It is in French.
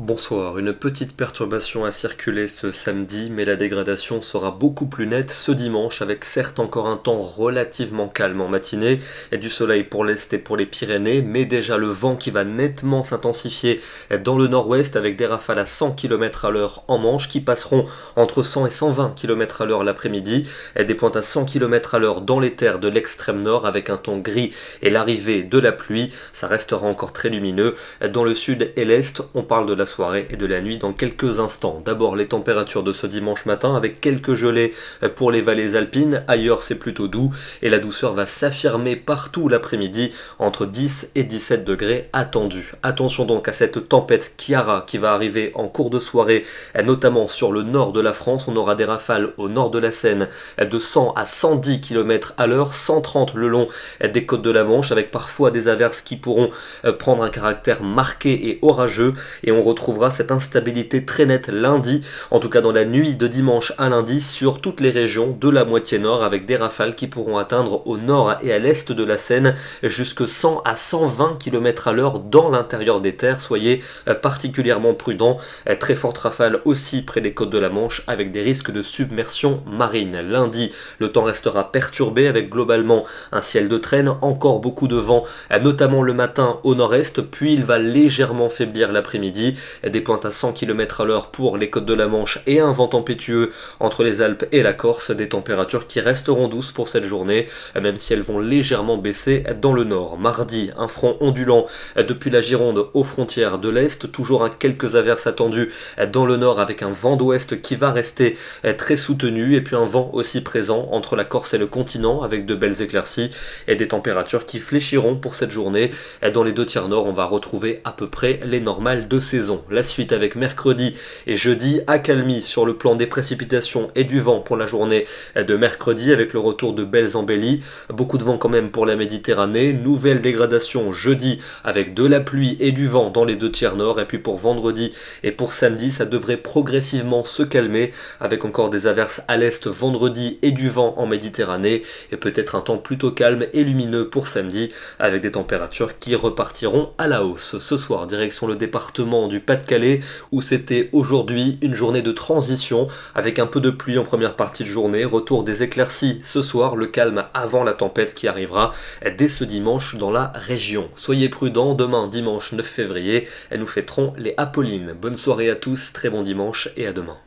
Bonsoir, une petite perturbation a circulé ce samedi, mais la dégradation sera beaucoup plus nette ce dimanche, avec certes encore un temps relativement calme en matinée, et du soleil pour l'Est et pour les Pyrénées, mais déjà le vent qui va nettement s'intensifier dans le nord-ouest, avec des rafales à 100 km à l'heure en Manche, qui passeront entre 100 et 120 km à l'heure l'après-midi, et des pointes à 100 km à l'heure dans les terres de l'extrême nord, avec un temps gris et l'arrivée de la pluie. Ça restera encore très lumineux. Dans le sud et l'est, on parle de la soirée et de la nuit dans quelques instants. D'abord les températures de ce dimanche matin avec quelques gelées pour les vallées alpines, ailleurs c'est plutôt doux et la douceur va s'affirmer partout l'après-midi entre 10 et 17 degrés attendus. Attention donc à cette tempête Chiara qui va arriver en cours de soirée, notamment sur le nord de la France. On aura des rafales au nord de la Seine de 100 à 110 km à l'heure, 130 le long des côtes de la Manche, avec parfois des averses qui pourront prendre un caractère marqué et orageux, et on retrouvera cette instabilité très nette lundi, en tout cas dans la nuit de dimanche à lundi, sur toutes les régions de la moitié nord, avec des rafales qui pourront atteindre au nord et à l'est de la Seine jusque 100 à 120 km à l'heure dans l'intérieur des terres. Soyez particulièrement prudents. Très fortes rafales aussi près des côtes de la Manche, avec des risques de submersion marine. Lundi, le temps restera perturbé avec globalement un ciel de traîne, encore beaucoup de vent, notamment le matin au nord-est, puis il va légèrement faiblir l'après-midi, des pointes à 100 km à l'heure pour les côtes de la Manche et un vent tempétueux entre les Alpes et la Corse, des températures qui resteront douces pour cette journée, même si elles vont légèrement baisser dans le nord. Mardi, un front ondulant depuis la Gironde aux frontières de l'Est, toujours quelques averses attendues dans le nord avec un vent d'ouest qui va rester très soutenu, et puis un vent aussi présent entre la Corse et le continent avec de belles éclaircies et des températures qui fléchiront pour cette journée. Dans les deux tiers nord, on va retrouver à peu près les normales de saison. La suite avec mercredi et jeudi, accalmie sur le plan des précipitations et du vent pour la journée de mercredi, avec le retour de belles embellies. Beaucoup de vent quand même pour la Méditerranée. Nouvelle dégradation jeudi avec de la pluie et du vent dans les deux tiers nord, et puis pour vendredi et pour samedi, ça devrait progressivement se calmer avec encore des averses à l'est vendredi et du vent en Méditerranée, et peut-être un temps plutôt calme et lumineux pour samedi avec des températures qui repartiront à la hausse. Ce soir, direction le département du Pas-de-Calais, où c'était aujourd'hui une journée de transition avec un peu de pluie en première partie de journée, retour des éclaircies ce soir, le calme avant la tempête qui arrivera dès ce dimanche dans la région. Soyez prudents, demain dimanche 9 février, nous fêterons les Apollines. Bonne soirée à tous, très bon dimanche et à demain.